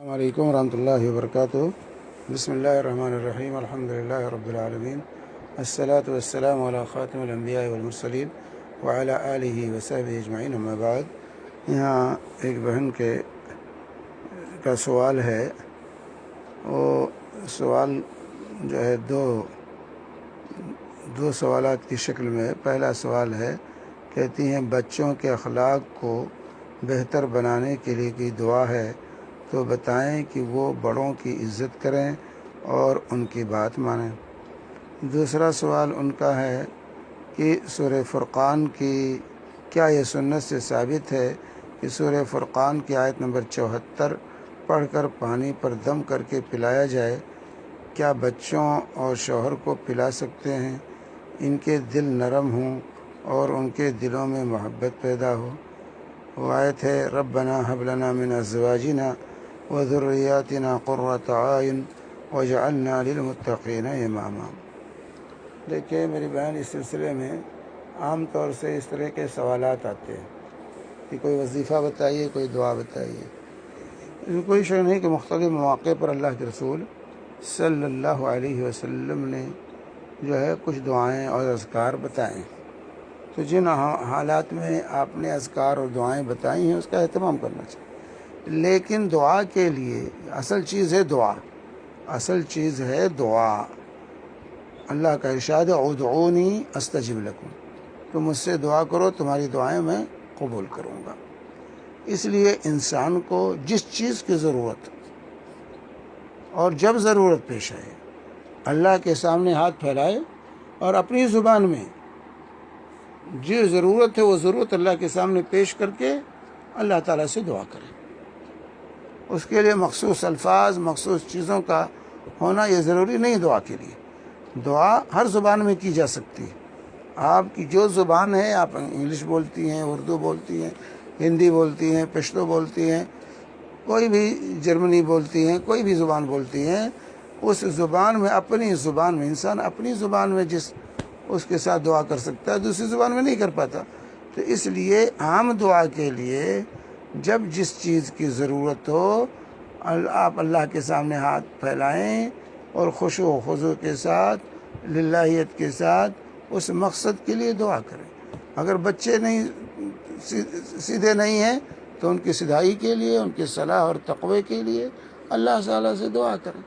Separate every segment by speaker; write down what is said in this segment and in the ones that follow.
Speaker 1: السلام علیکم ورحمۃ اللہ وبرکاتہ۔ بسم اللہ الرحمن الرحیم، الحمد للہ رب العالمین، الصلاۃ والسلام علی خاتم الانبیاء والمرسلین وعلی آلہ وصحبہ اجمعین، اما بعد۔ یہاں ایک بہن کا سوال ہے، وہ سوال جو ہے دو سوالات کی شکل میں۔ پہلا سوال ہے، کہتی ہیں بچوں کے اخلاق کو بہتر بنانے کے لیے کوئی دعا ہے تو بتائیں کہ وہ بڑوں کی عزت کریں اور ان کی بات مانیں۔ دوسرا سوال ان کا ہے کہ سورہ فرقان کی کیا یہ سنت سے ثابت ہے کہ سورہ فرقان کی آیت نمبر 74 پڑھ کر پانی پر دم کر کے پلایا جائے؟ کیا بچوں اور شوہر کو پلا سکتے ہیں؟ ان کے دل نرم ہوں اور ان کے دلوں میں محبت پیدا ہو۔ وہ آیت ہے، ربنا ہب لنا من ازواجنا وذریاتنا قرۃ اعین واجعلنا للمتقین اماما۔ دیکھیے میری بہن، اس سلسلے میں عام طور سے اس طرح کے سوالات آتے ہیں کہ کوئی وظیفہ بتائیے، کوئی دعا بتائیے۔ اس میں کوئی شک نہیں کہ مختلف مواقع پر اللہ کے رسول صلی اللہ علیہ وسلم نے جو ہے کچھ دعائیں اور اذکار بتائیں، تو جن حالات میں آپ نے اذکار اور دعائیں بتائی ہیں اس کا اہتمام کرنا چاہیے۔ لیکن دعا کے لیے اصل چیز ہے دعا، اصل چیز ہے دعا۔ اللہ کا ارشاد ہے، ادعونی استجب لکم، تم مجھ سے دعا کرو، تمہاری دعائیں میں قبول کروں گا۔ اس لیے انسان کو جس چیز کی ضرورت اور جب ضرورت پیش آئے، اللہ کے سامنے ہاتھ پھیلائے اور اپنی زبان میں جو ضرورت ہے وہ ضرورت اللہ کے سامنے پیش کر کے اللہ تعالیٰ سے دعا کرے۔ اس کے لیے مخصوص الفاظ، مخصوص چیزوں کا ہونا یہ ضروری نہیں۔ دعا کے لیے دعا ہر زبان میں کی جا سکتی ہے۔ آپ کی جو زبان ہے، آپ انگلش بولتی ہیں، اردو بولتی ہیں، ہندی بولتی ہیں، پشتو بولتی ہیں، کوئی بھی جرمنی بولتی ہیں، کوئی بھی زبان بولتی ہیں، اس زبان میں، اپنی زبان میں، انسان اپنی زبان میں اس کے ساتھ دعا کر سکتا ہے، دوسری زبان میں نہیں کر پاتا۔ تو اس لیے عام دعا کے لیے جب جس چیز کی ضرورت ہو، آپ اللہ کے سامنے ہاتھ پھیلائیں اور خشوع و خضوع کے ساتھ، للہیت کے ساتھ اس مقصد کے لیے دعا کریں۔ اگر بچے سیدھے نہیں ہیں تو ان کی سیدھائی کے لیے، ان کی صلاح اور تقوی کے لیے اللہ تعالیٰ سے دعا کریں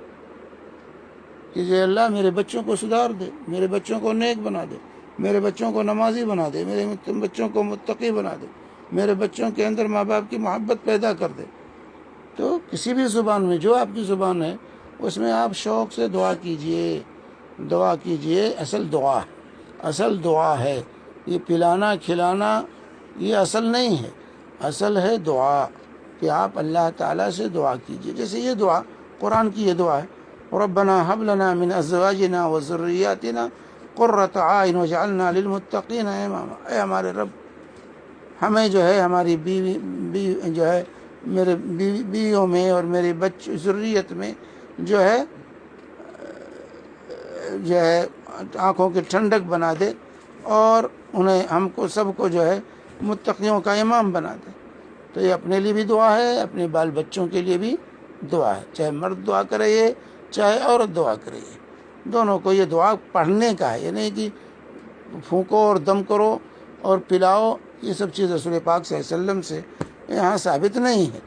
Speaker 1: کہ اے اللہ میرے بچوں کو سدھار دے، میرے بچوں کو نیک بنا دے، میرے بچوں کو نمازی بنا دے، میرے بچوں کو متقی بنا دے، میرے بچوں کے اندر ماں باپ کی محبت پیدا کر دے۔ تو کسی بھی زبان میں، جو آپ کی زبان ہے اس میں آپ شوق سے دعا کیجئے، دعا کیجئے۔ اصل دعا ہے۔ یہ پلانا کھلانا یہ اصل نہیں ہے، اصل ہے دعا، کہ آپ اللہ تعالیٰ سے دعا کیجئے۔ جیسے یہ دعا قرآن کی یہ دعا ہے، ربنا هب لنا من ازواجنا وذریاتنا قرۃ اعین واجعلنا للمتقین اماما۔ اے ہمارے رب، ہمیں جو ہے ہماری میرے بیویوں میں اور میری ذریت میں جو ہے آنکھوں کی ٹھنڈک بنا دے، اور ہم کو سب کو جو ہے متقیوں کا امام بنا دے۔ تو یہ اپنے لیے بھی دعا ہے، اپنے بال بچوں کے لیے بھی دعا ہے۔ چاہے مرد دعا کرے یہ، چاہے عورت دعا کرے یہ، دونوں کو یہ دعا پڑھنے کا ہے۔ یہ نہیں کہ پھونکو اور دم کرو اور پلاؤ، یہ سب چیز رسول پاک صلی اللہ علیہ وسلم سے یہاں ثابت نہیں ہے۔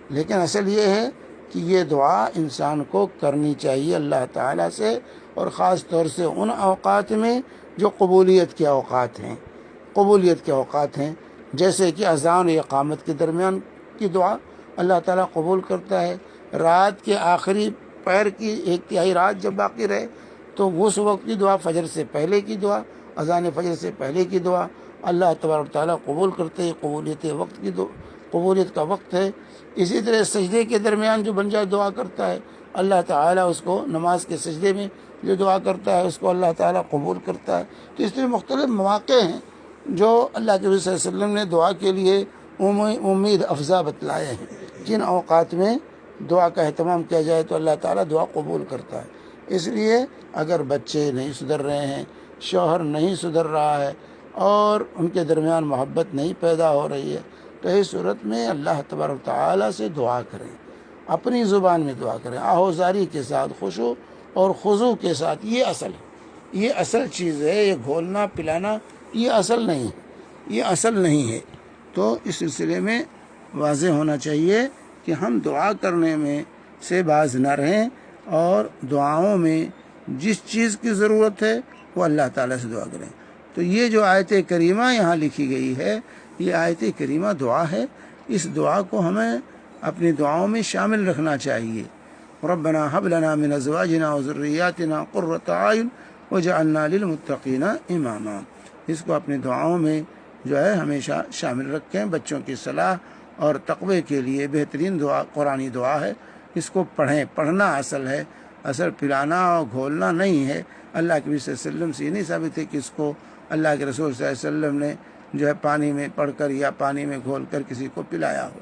Speaker 1: لیکن اصل یہ ہے کہ یہ دعا انسان کو کرنی چاہیے اللہ تعالیٰ سے، اور خاص طور سے ان اوقات میں جو قبولیت کے اوقات ہیں، جیسے کہ اذان و اقامت کے درمیان کی دعا اللہ تعالیٰ قبول کرتا ہے۔ رات کے آخری پہر کی 1/3 رات جب باقی رہے تو اس وقت کی دعا، فجر سے پہلے کی دعا، اذان فجر سے پہلے کی دعا اللہ تبارک تعالیٰ قبول کرتے ہیں۔ قبولیت کا وقت ہے۔ اسی طرح سجدے کے درمیان جو بندہ دعا کرتا ہے، اللہ تعالیٰ اس کو نماز کے سجدے میں جو دعا کرتا ہے اس کو اللہ تعالیٰ قبول کرتا ہے۔ تو اس طرح مختلف مواقع ہیں جو اللہ کے رسول صلی اللہ علیہ وسلم نے دعا کے لیے امید افزا بتلائے ہیں، جن اوقات میں دعا کا اہتمام کیا جائے تو اللہ تعالیٰ دعا قبول کرتا ہے۔ اس لیے اگر بچے نہیں سدھر رہے ہیں، شوہر نہیں سدھر رہا ہے، اور ان کے درمیان محبت نہیں پیدا ہو رہی ہے، تو اس صورت میں اللہ تبارک تعالیٰ سے دعا کریں، اپنی زبان میں دعا کریں، آہوزاری کے ساتھ، خشوع اور خضوع کے ساتھ۔ یہ اصل ہے، یہ اصل چیز ہے۔ یہ گھولنا پلانا یہ اصل نہیں ہے، یہ اصل نہیں ہے۔ تو اس سلسلے میں واضح ہونا چاہیے کہ ہم دعا کرنے میں سے باز نہ رہیں، اور دعاؤں میں جس چیز کی ضرورت ہے وہ اللہ تعالیٰ سے دعا کریں۔ تو یہ جو آیت کریمہ یہاں لکھی گئی ہے، یہ آیت کریمہ دعا ہے۔ اس دعا کو ہمیں اپنی دعاؤں میں شامل رکھنا چاہیے۔ ربنا هب لنا من ازواجنا وذرياتنا قرة اعین واجعلنا للمتقین اماما۔ اس کو اپنی دعاؤں میں جو ہے ہمیشہ شامل رکھیں۔ بچوں کی صلاح اور تقوی کے لیے بہترین دعا قرآنی دعا ہے۔ اس کو پڑھیں، پڑھنا اصل ہے، اصل پلانا اور گھولنا نہیں ہے۔ اللہ کے نبی صلی اللہ علیہ وسلم سے یہ نہیں ثابت ہے کہ اس کو اللہ کے رسول صلی اللہ علیہ وسلم نے جو ہے پانی میں پڑھ کر یا پانی میں گھول کر کسی کو پلایا ہو۔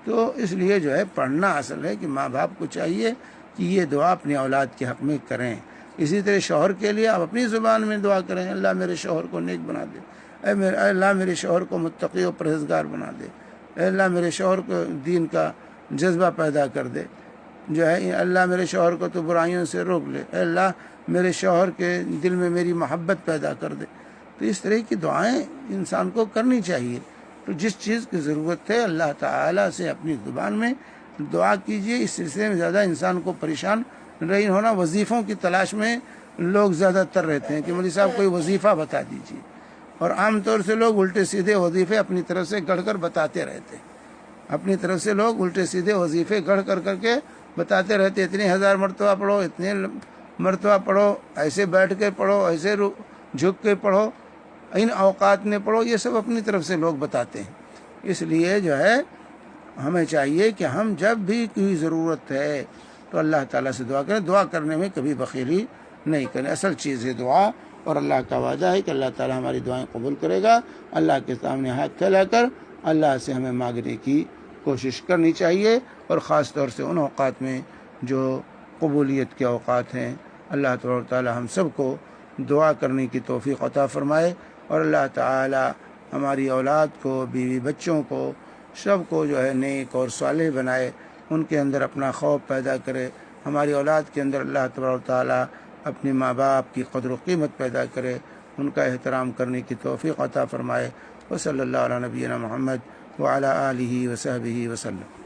Speaker 1: تو اس لیے جو ہے پڑھنا اصل ہے کہ ماں باپ کو چاہیے کہ یہ دعا اپنی اولاد کے حق میں کریں۔ اسی طرح شوہر کے لیے آپ اپنی زبان میں دعا کریں، اللہ میرے شوہر کو نیک بنا دے، اے اللہ میرے شوہر کو متقی و پرہیزگار بنا دے، اے اللہ میرے شوہر کو دین کا جذبہ پیدا کر دے، جو ہے اللہ میرے شوہر کو تو برائیوں سے روک لے، اے اللہ میرے شوہر کے دل میں میری محبت پیدا کر دے۔ تو اس طرح کی دعائیں انسان کو کرنی چاہیے۔ تو جس چیز کی ضرورت ہے اللہ تعالیٰ سے اپنی زبان میں دعا کیجیے۔ اس سلسلے میں زیادہ انسان کو پریشان نہیں ہونا۔ وظیفوں کی تلاش میں لوگ زیادہ تر رہتے ہیں کہ مولوی صاحب کوئی وظیفہ بتا دیجیے، اور عام طور سے لوگ الٹے سیدھے وظیفے اپنی طرف سے گڑھ کر بتاتے رہتے ہیں۔ اپنی طرف سے لوگ الٹے سیدھے وظیفے گڑھ کر کے بتاتے رہتے، اتنے ہزار مرتبہ پڑھو، اتنے مرتبہ پڑھو، ایسے بیٹھ کے پڑھو، ایسے جھک کے پڑھو، ان اوقات میں پڑھو، یہ سب اپنی طرف سے لوگ بتاتے ہیں۔ اس لیے جو ہے ہمیں چاہیے کہ ہم جب بھی کوئی ضرورت ہے تو اللہ تعالیٰ سے دعا کریں۔ دعا کرنے میں کبھی بخیلی نہیں کریں، اصل چیز ہے دعا، اور اللہ کا وعدہ ہے کہ اللہ تعالیٰ ہماری دعائیں قبول کرے گا۔ اللہ کے سامنے ہاتھ پھیلا کر اللہ سے ہمیں مانگنے کی کوشش کرنی چاہیے، اور خاص طور سے ان اوقات میں جو قبولیت کے اوقات ہیں۔ اللہ تعالیٰ ہم سب کو دعا کرنے کی توفیق عطا فرمائے، اور اللہ تعالیٰ ہماری اولاد کو، بیوی بچوں کو، سب کو جو ہے نیک اور صالح بنائے، ان کے اندر اپنا خوف پیدا کرے۔ ہماری اولاد کے اندر اللہ تعالیٰ اپنے ماں باپ کی قدر و قیمت پیدا کرے، ان کا احترام کرنے کی توفیق عطا فرمائے۔ وصلی اللہ علیہ نبینا محمد وعلی آلہ وصحبہ وسلم۔